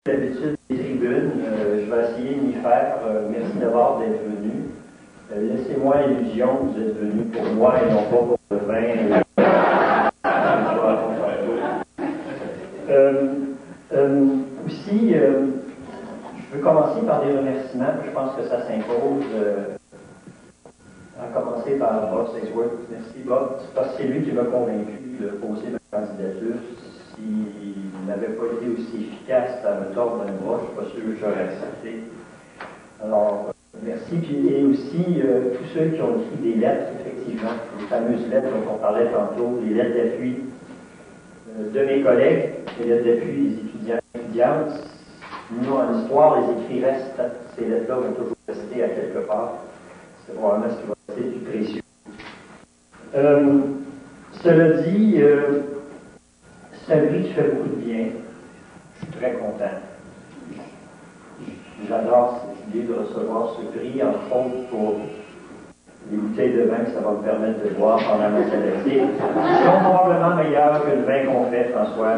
D'habitude des tribunes, je vais essayer de m'y faire. Merci d'abord d'être venu. Laissez-moi l'illusion que vous êtes venu pour moi et non pas pour le vin. Aussi, je veux commencer par des remerciements. Je pense que ça s'impose. À commencer par Bob Sexworth. Merci Bob, parce que c'est lui qui m'a convaincu de poser ma candidature. S'il n'avait pas été aussi efficace à me tordre un bras, je ne suis pas sûr que j'aurais accepté. Alors, merci. Et aussi, tous ceux qui ont écrit des lettres, effectivement, les fameuses lettres dont on parlait tantôt, les lettres d'appui de mes collègues, les lettres d'appui des étudiants et étudiantes. Nous, en histoire, les écrits restent. Ces lettres-là vont toujours rester à quelque part. C'est probablement ce qui va rester le plus précieux. Cela dit, c'est un prix qui fait beaucoup de bien. Je suis très content. J'adore cette idée de recevoir ce prix, entre autres pour les bouteilles de vin que ça va me permettre de boire pendant ma sabbatique. Ils sont probablement meilleurs que le vin qu'on fait, François.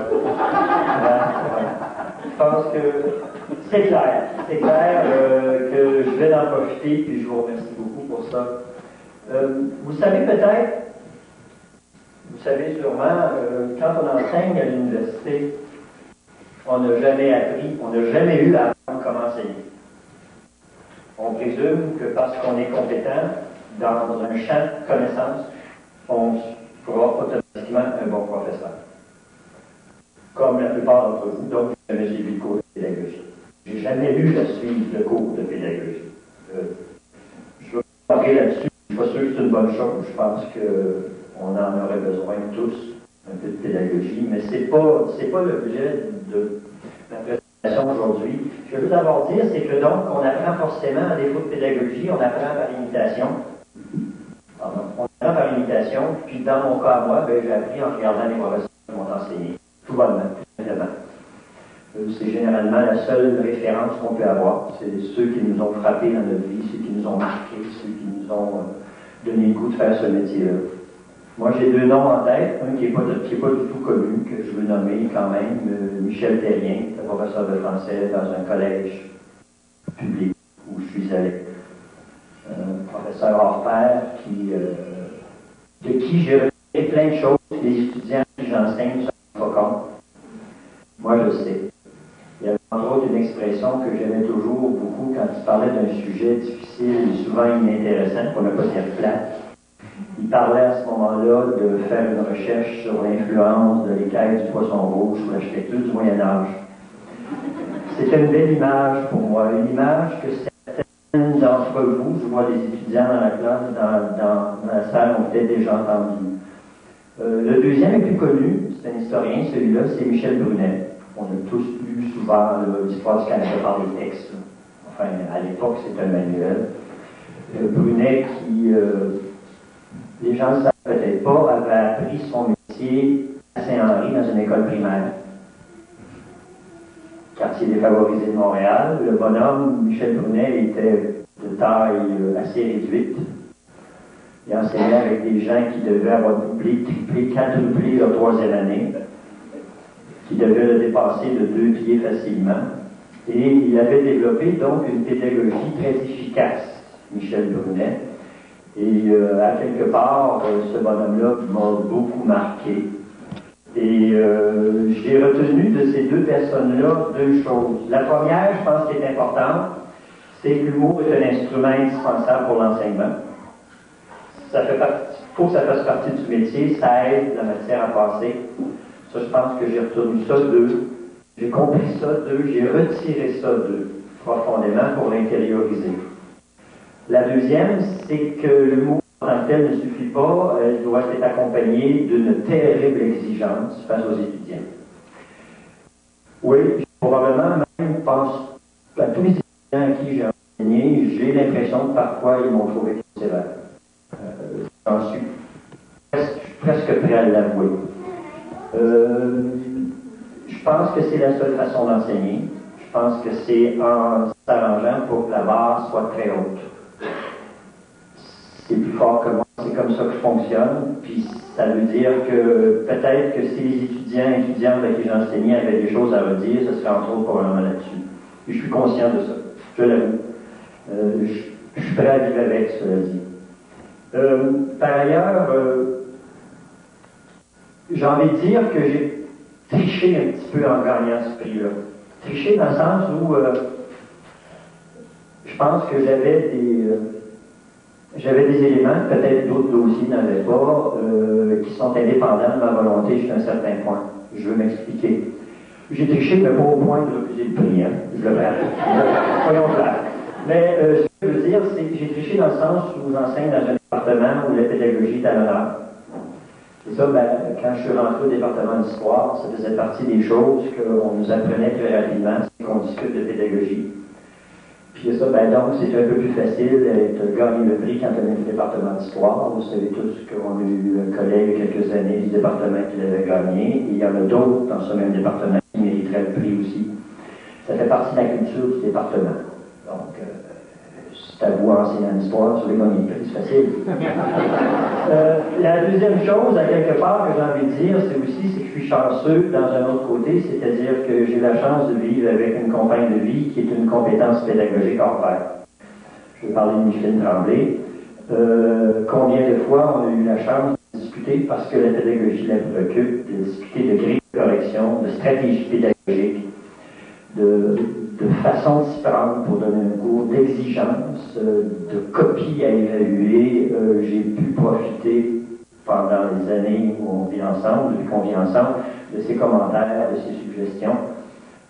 Je pense que c'est clair. C'est clair que je vais en profiter, puis je vous remercie beaucoup pour ça. Vous savez peut-être, vous savez sûrement, quand on enseigne à l'université, on n'a jamais appris, on n'a jamais eu à apprendre comment enseigner. On présume que parce qu'on est compétent dans un champ de connaissances, on sera automatiquement un bon professeur. Comme la plupart d'entre vous, donc jamais j'ai lu le cours de pédagogie. J'ai jamais lu à suivre le cours de pédagogie. Je veux parler là-dessus. Je ne suis pas sûr que c'est une bonne chose. Je pense qu'on en aurait besoin tous, un peu de pédagogie, mais ce n'est pas l'objet de la présentation aujourd'hui. Ce que je veux d'abord dire, c'est que donc, on apprend forcément, à défaut de pédagogie, on apprend par imitation. Pardon. On apprend par imitation, puis dans mon cas à moi, j'ai appris en regardant les professeurs qui m'ont enseigné. Tout bonnement, tout simplement. C'est généralement la seule référence qu'on peut avoir. C'est ceux qui nous ont frappés dans notre vie, ceux qui nous ont marqués, ceux qui nous ont donné le goût de faire ce métier-là. Moi, j'ai deux noms en tête. Un qui n'est pas du tout connu, que je veux nommer quand même, Michel Terrien, professeur de français dans un collège public où je suis allé. Professeur hors pair de qui j'ai retiré plein de choses. Les étudiants que j'enseigne ne s'en rendent pas compte. Moi, je sais. Il y avait entre autres une expression que j'aimais toujours beaucoup quand il parlait d'un sujet difficile et souvent inintéressant, pour ne pas dire plate. Il parlait à ce moment-là de faire une recherche sur l'influence de l'écaille du poisson rouge sur l'architecture du Moyen-Âge. C'était une belle image pour moi, une image que certains d'entre vous, je vois des étudiants dans la classe, dans la salle, ont peut-être déjà entendu. Le deuxième est plus connu, c'est un historien, celui-là, c'est Michel Brunet. On a tous lu souvent l'histoire du Canada par les textes. Enfin, à l'époque, c'est un manuel. Brunet qui, les gens ne le savent peut-être pas, avait appris son métier à Saint-Henri dans une école primaire. Quartier défavorisé de Montréal. Le bonhomme, Michel Brunet, était de taille assez réduite. Il enseignait avec des gens qui devaient avoir doublé, triplé, quadruplé leur troisième année, qui devaient le dépasser de 2 pieds facilement. Et il avait développé donc une pédagogie très efficace, Michel Brunet. Et à quelque part, ce bonhomme-là m'a beaucoup marqué. Et j'ai retenu de ces deux personnes-là deux choses. La première, je pense qui est importante, c'est que l'humour est un instrument indispensable pour l'enseignement. Ça fait partie, il faut que ça fasse partie du métier, ça aide la matière à passer. Ça, je pense que j'ai retenu ça d'eux. J'ai compris ça d'eux, j'ai retiré ça d'eux, profondément, pour l'intérioriser. La deuxième, c'est que l'humour en tant que tel ne suffit pas, elle doit être accompagnée d'une terrible exigence face aux étudiants. Oui, probablement même pense à tous les étudiants à qui j'ai enseigné, j'ai l'impression que parfois ils m'ont trouvé sévère. J'en suis presque prêt à l'avouer. Je pense que c'est la seule façon d'enseigner. Je pense que c'est en s'arrangeant pour que la barre soit très haute. C'est plus fort que moi, c'est comme ça que je fonctionne, puis Ça veut dire que peut-être que si les étudiants et étudiantes avec qui j'enseignais avaient des choses à redire, ce serait entre autres probablement là-dessus. Et je suis conscient de ça, je l'avoue. Je suis prêt à vivre avec, cela dit. Par ailleurs, j'ai envie de dire que j'ai triché un petit peu en gagnant ce prix-là. Triché dans le sens où je pense que j'avais des éléments, peut-être d'autres dossiers n'avaient pas, qui sont indépendants de ma volonté jusqu'à un certain point. Je veux m'expliquer. J'ai triché, mais pas au point de refuser le prix, hein. Je le soyons clairs. Mais ce que je veux dire, c'est que j'ai triché dans le sens où j'enseigne dans un département où la pédagogie est à l'honneur. Et ça, quand je suis rentré au département d'histoire, ça faisait partie des choses qu'on nous apprenait très rapidement, c'est qu'on discute de pédagogie. Puis ça, donc, c'est un peu plus facile de gagner le prix quand on est au département d'histoire. Vous savez tous qu'on a eu un collègue il y a quelques années du département qui l'avait gagné, et il y en a d'autres dans ce même département qui mériteraient le prix aussi. Ça fait partie de la culture du département. Donc, c'est à vous enseigner en histoire, sur les gagner le prix, c'est facile. La deuxième chose, à quelque part, que j'ai envie de dire, c'est que je suis chanceux dans un autre côté, c'est-à-dire que j'ai la chance de vivre avec une compagne de vie qui est une compétence pédagogique hors pair. Je vais parler de Micheline Tremblay. Combien de fois on a eu la chance de discuter, parce que la pédagogie la préoccupe, de discuter de grilles de correction, de stratégies pédagogiques, de façon de s'y prendre pour donner un cours, d'exigence, de copies à évaluer. J'ai pu profiter pendant les années où on vit ensemble, depuis qu'on vit ensemble, de ses commentaires, de ses suggestions.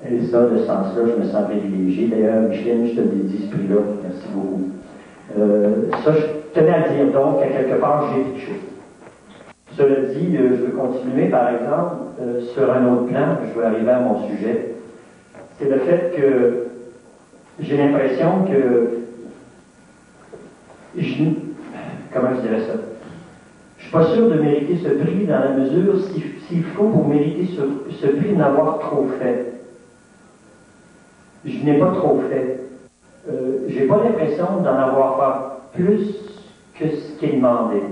Et ça, de ce sens-là, je me sens privilégié. D'ailleurs, Micheline, je te dis ce prix-là. Merci beaucoup. Ça, je tenais à dire donc qu'à quelque part, j'ai triché. Cela dit, je veux continuer, par exemple, sur un autre plan, je veux arriver à mon sujet. C'est le fait que j'ai l'impression que comment je dirais ça? Je suis pas sûr de mériter ce prix dans la mesure s'il faut pour mériter ce prix n'avoir trop fait. Je n'ai pas trop fait. J'ai pas l'impression d'en avoir fait plus que ce qui est demandé.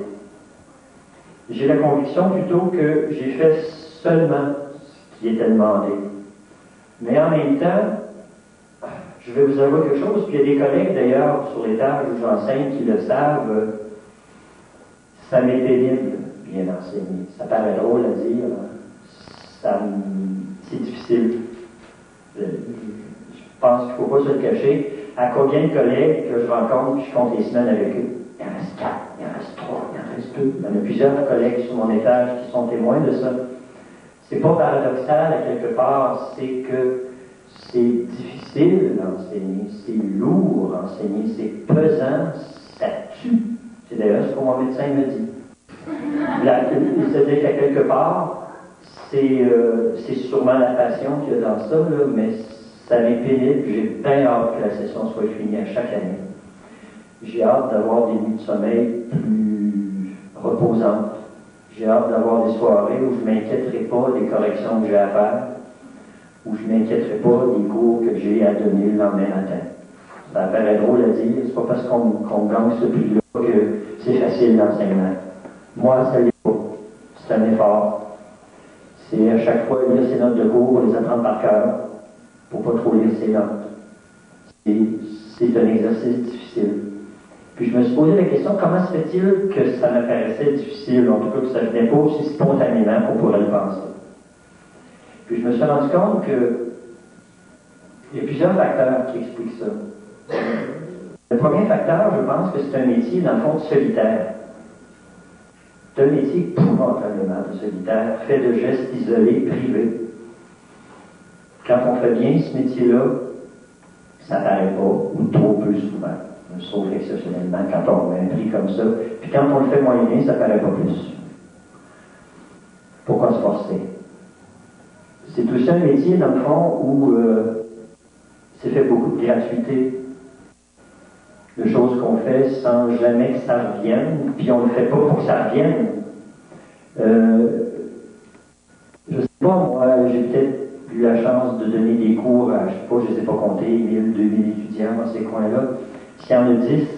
J'ai la conviction plutôt que j'ai fait seulement ce qui était demandé. Mais en même temps, je vais vous avouer quelque chose, puis il y a des collègues d'ailleurs sur les tables où j'enseigne qui le savent, ça m'est pénible, bien enseigné. Ça paraît drôle à dire, c'est difficile. Je pense qu'il ne faut pas se le cacher. À combien de collègues que je rencontre, je compte les semaines avec eux, il en reste 4, il en reste 3, il en reste 2. Il y en a plusieurs collègues sur mon étage qui sont témoins de ça. C'est pas paradoxal à quelque part, c'est que c'est difficile d'enseigner, c'est lourd d'enseigner, c'est pesant, ça tue. C'est d'ailleurs ce que mon médecin me dit. C'est-à-dire qu'à quelque part, c'est sûrement la passion qu'il y a dans ça, là, mais ça m'est pénible. J'ai bien hâte que la session soit finie à chaque année. J'ai hâte d'avoir des nuits de sommeil plus reposantes. J'ai hâte d'avoir des soirées où je ne m'inquiéterai pas des corrections que j'ai à faire, où je ne m'inquiéterai pas des cours que j'ai à donner le lendemain matin. Ça paraît drôle à dire, c'est pas parce qu'on gagne ce prix-là que c'est facile l'enseignement. Moi, ça l'est pas. C'est un effort. C'est à chaque fois lire ses notes de cours, les apprendre par cœur, pour pas trop lire ses notes. C'est un exercice difficile. Puis je me suis posé la question, comment se fait-il que ça me paraissait difficile, en tout cas que ça ne venait pas aussi spontanément qu'on pourrait le penser. Puis je me suis rendu compte qu'il y a plusieurs facteurs qui expliquent ça. Le premier facteur, je pense que c'est un métier, dans le fond, solitaire. C'est un métier épouvantablement solitaire, fait de gestes isolés, privés. Quand on fait bien ce métier-là, ça paraît pas, ou trop peu souvent. Sauf exceptionnellement quand on met un prix comme ça. Puis quand on le fait moyen, ça paraît pas plus. Pourquoi se forcer? C'est aussi un métier, dans le fond, où c'est fait beaucoup de gratuité. De choses qu'on fait sans jamais que ça revienne, puis on ne le fait pas pour que ça revienne. Je sais pas, moi, j'ai peut-être eu la chance de donner des cours à, je sais pas, je ne les ai pas comptés, 1000, 2000 étudiants dans ces coins-là. S'il y en a 10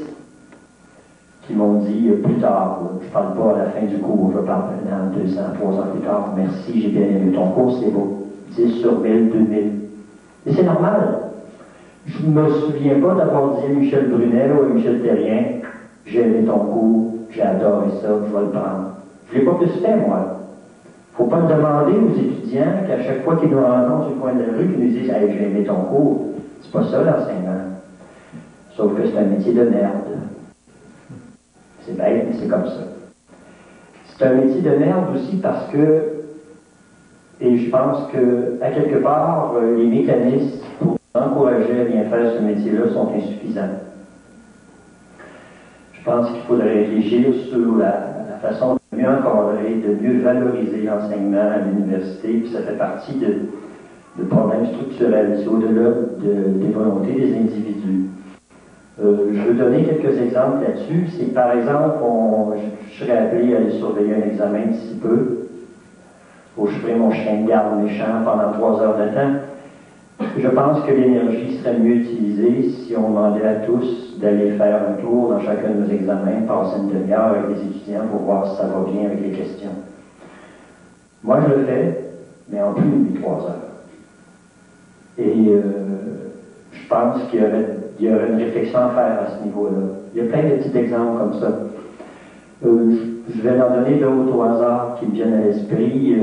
qui m'ont dit plus tard, je ne parle pas à la fin du cours, je parle dans 200, 300 plus tard, merci, j'ai bien aimé ton cours, c'est beau. 10 sur 1000, 2000. Et c'est normal. Je ne me souviens pas d'avoir dit à Michel Brunet ou à Michel Terrien, j'ai aimé ton cours, j'ai adoré ça, je vais le prendre. Je ne l'ai pas plus fait, moi. Il ne faut pas demander aux étudiants qu'à chaque fois qu'ils nous rencontrent sur le coin de la rue, qu'ils nous disent hey, j'ai aimé ton cours. C'est pas ça l'enseignement. Sauf que c'est un métier de merde. C'est bête, mais c'est comme ça. C'est un métier de merde aussi parce que, et je pense que, à quelque part, les mécanismes pour encourager à bien faire ce métier-là sont insuffisants. Je pense qu'il faudrait réfléchir sur la façon de mieux encadrer, de mieux valoriser l'enseignement à l'université, puis ça fait partie de problèmes structurels. C'est au-delà des volontés des individus. Je veux donner quelques exemples là-dessus. C'est par exemple, je serais appelé à aller surveiller un examen d'ici peu. Je ferai mon chien de garde méchant pendant 3 heures de temps. Je pense que l'énergie serait mieux utilisée si on demandait à tous d'aller faire un tour dans chacun de nos examens, passer une demi-heure avec les étudiants pour voir si ça va bien avec les questions. Moi, je le fais, mais en plus de 3 heures. Et je pense qu'il y aurait une réflexion à faire à ce niveau-là. Il y a plein de petits exemples comme ça. Je vais en donner d'autres au hasard qui me viennent à l'esprit.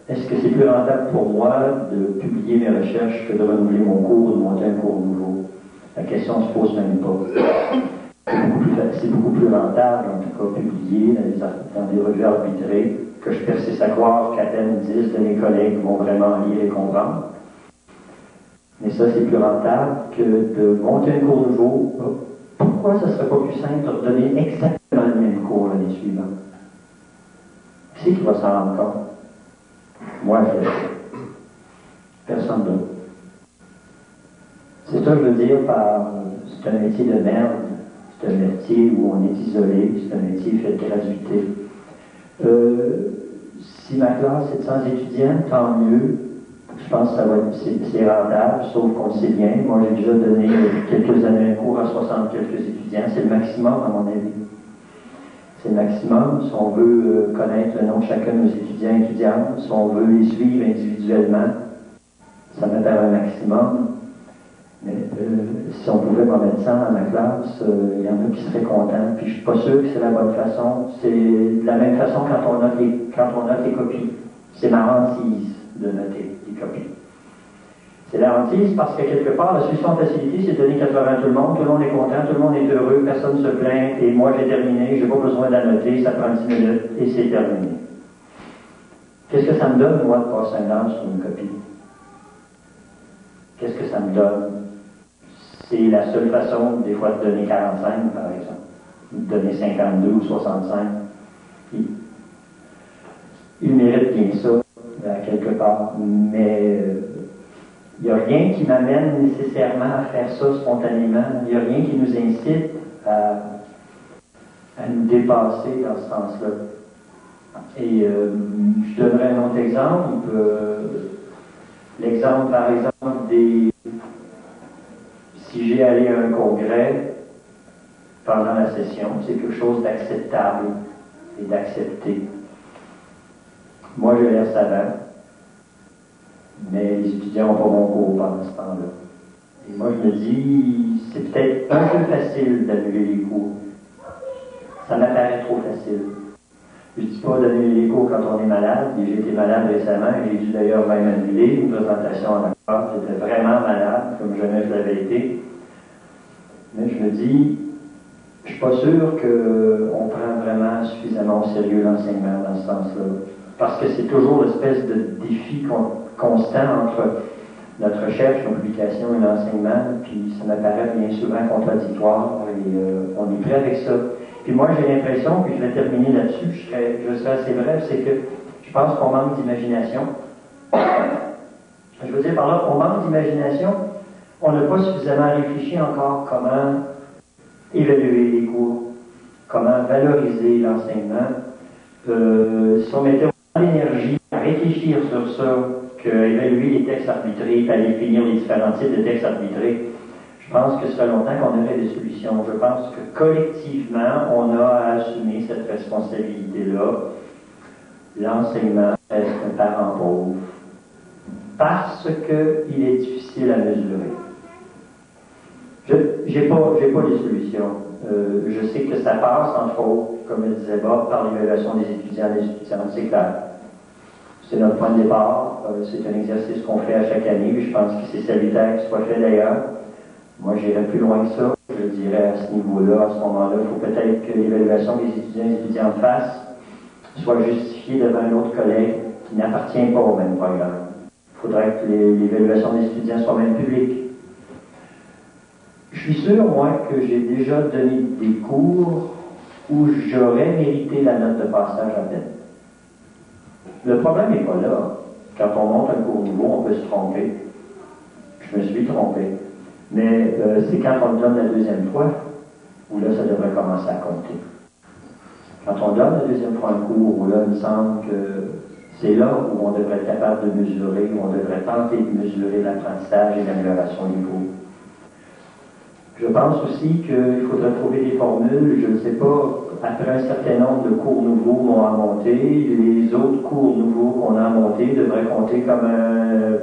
Est-ce que c'est plus rentable pour moi de publier mes recherches que de renouveler mon cours ou de monter un cours nouveau? La question ne se pose même pas. C'est beaucoup plus rentable, en tout cas, publier dans des revues arbitrées, que je persiste à croire qu'à peine 10 de mes collègues vont vraiment lire et comprendre. Mais ça, c'est plus rentable que de monter un cours nouveau. Pourquoi ce ne serait pas plus simple de redonner exactement le même cours l'année suivante? Qui c'est qui va s'en rendre compte? Moi, je fais. Personne d'autre. C'est ça que je veux dire par c'est un métier de merde, c'est un métier où on est isolé, c'est un métier fait de gratuité. Si ma classe est de 100 étudiants, tant mieux. Je pense que ça va être, c'est rentable, sauf qu'on le sait bien. Moi, j'ai déjà donné quelques années un cours à 60 quelques étudiants. C'est le maximum, à mon avis. C'est le maximum. Si on veut connaître le nom de chacun de nos étudiants et étudiantes, si on veut les suivre individuellement, ça me paraît un maximum. Mais si on pouvait m'en mettre 100 dans ma classe, il y en a qui seraient contents. Puis je suis pas sûr que c'est la bonne façon. C'est de la même façon quand on note les copies. C'est ma hantise de noter les copies. C'est la hantise parce que quelque part, la solution de facilité, c'est de donner 80 à tout le monde est content, tout le monde est heureux, personne ne se plaint, et moi j'ai terminé, j'ai pas besoin d'annoter, ça prend 10 minutes, et c'est terminé. Qu'est-ce que ça me donne, moi, de passer un an sur une copie? Qu'est-ce que ça me donne? C'est la seule façon, des fois, de donner 45, par exemple, de donner 52 ou 65. Il mérite bien ça, quelque part, mais il n'y a rien qui m'amène nécessairement à faire ça spontanément. Il n'y a rien qui nous incite à nous dépasser dans ce sens-là. Et je donnerai un autre exemple. L'exemple, par exemple, si j'ai allé à un congrès pendant la session, c'est quelque chose d'acceptable et d'accepté. Moi, j'ai l'air savant, mais les étudiants n'ont pas mon cours pendant ce temps-là. Et moi, je me dis, c'est peut-être un peu facile d'annuler les cours. Ça m'apparaît trop facile. Je ne dis pas d'annuler les cours quand on est malade, et j'ai été malade récemment, et j'ai dû d'ailleurs même annuler une présentation en accord. J'étais vraiment malade, comme jamais je l'avais été. Mais je me dis, je ne suis pas sûr qu'on prend vraiment suffisamment au sérieux l'enseignement dans ce sens-là. Parce que c'est toujours l'espèce de défi constant entre notre recherche, nos publications et l'enseignement, puis ça m'apparaît bien souvent contradictoire, et on est prêt avec ça. Puis moi, j'ai l'impression, puis je vais terminer là-dessus, je serai assez bref, c'est que je pense qu'on manque d'imagination. Je veux dire par là, on manque d'imagination, on n'a pas suffisamment réfléchi encore comment évaluer les cours, comment valoriser l'enseignement. Si on mettait l'énergie à réfléchir sur ça, qu'évaluer les textes arbitrés, aller finir les différents types de textes arbitrés, je Je pense que ça fait longtemps qu'on aurait des solutions. Je pense que collectivement, on a à assumer cette responsabilité-là. L'enseignement reste un parent pauvre parce qu'il est difficile à mesurer. Je n'ai pas les solutions. Je sais que ça passe, entre autres, comme le disait Bob, par l'évaluation des étudiants et des étudiantes, c'est clair. C'est notre point de départ. C'est un exercice qu'on fait à chaque année, puis je pense que c'est salutaire qu'il soit fait d'ailleurs. Moi, j'irais plus loin que ça. Je dirais à ce niveau-là, à ce moment-là, il faut peut-être que l'évaluation des étudiants et des étudiantes fassent soit justifiée devant un autre collègue qui n'appartient pas au même programme. Il faudrait que l'évaluation des étudiants soit même publique. Je suis sûr, moi, que j'ai déjà donné des cours où j'aurais mérité la note de passage à peine. Le problème n'est pas là. Quand on monte un cours nouveau, on peut se tromper. Je me suis trompé. Mais c'est quand on le donne la deuxième fois, où là, ça devrait commencer à compter. Quand on donne la deuxième fois un cours, où là, il me semble que c'est là où on devrait être capable de mesurer, où on devrait tenter de mesurer l'apprentissage et l'amélioration du cours. Je pense aussi qu'il faudrait trouver des formules, je ne sais pas, après un certain nombre de cours nouveaux qu'on a montés, les autres cours nouveaux qu'on a montés devraient compter comme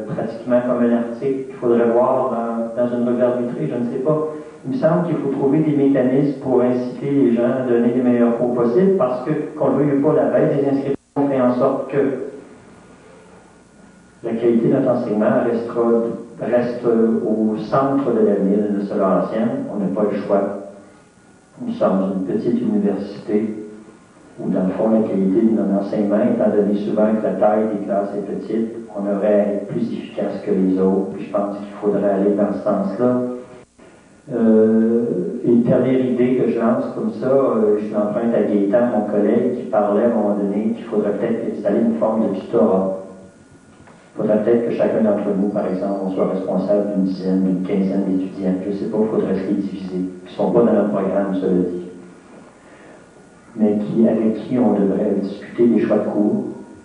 pratiquement comme un article qu'il faudrait voir dans une revue arbitrée, je ne sais pas. Il me semble qu'il faut trouver des mécanismes pour inciter les gens à donner les meilleurs cours possibles parce que, qu'on ne veuille pas, la baisse des inscriptions fait en sorte que la qualité de notre enseignement reste au centre de l'avenir de notre Laurentienne. On n'a pas le choix. Nous sommes une petite université où, dans le fond, la qualité de notre enseignement, étant donné souvent que la taille des classes est petite, on aurait à être plus efficace que les autres. Puis je pense qu'il faudrait aller dans ce sens-là. Une dernière idée que je lance comme ça, je l'emprunte à Gaëtan, mon collègue, qui parlait à un moment donné qu'il faudrait peut-être installer une forme de tutorat. Il faudrait peut-être que chacun d'entre nous, par exemple, on soit responsable d'une dizaine, d'une quinzaine d'étudiants. Je ne sais pas, il faudrait se les diviser. Qui ne sont pas dans notre programme, cela dit. Mais avec qui on devrait discuter des choix de cours.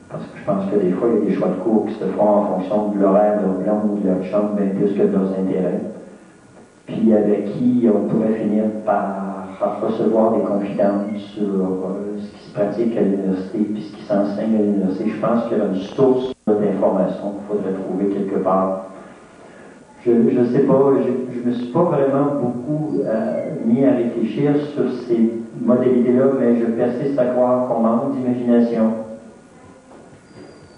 Parce que je pense que des fois, il y a des choix de cours qui se font en fonction de l'horaire de leur blonde ou de leur chambre, bien plus que de leurs intérêts. Puis avec qui on pourrait finir par recevoir des confidences sur ce qui se pratique à l'université puis ce qui s'enseigne à l'université. Je pense qu'il y a une source d'informations qu'il faudrait trouver quelque part. Je ne sais pas, je me suis pas vraiment beaucoup mis à réfléchir sur ces modalités-là, mais je persiste à croire qu'on manque d'imagination.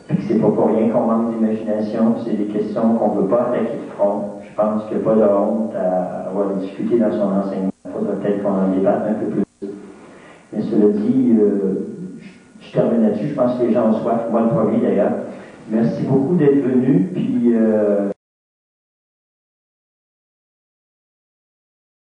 Puis que c'est pas pour rien qu'on manque d'imagination, c'est des questions qu'on ne peut pas attaquer de front. Je pense qu'il n'y a pas de honte à avoir des difficultés dans son enseignement. Il faudrait peut-être qu'on en débatte un peu plus. Mais cela dit, je termine là-dessus. Je pense que les gens ont soif, moi le premier d'ailleurs. Merci beaucoup d'être venus.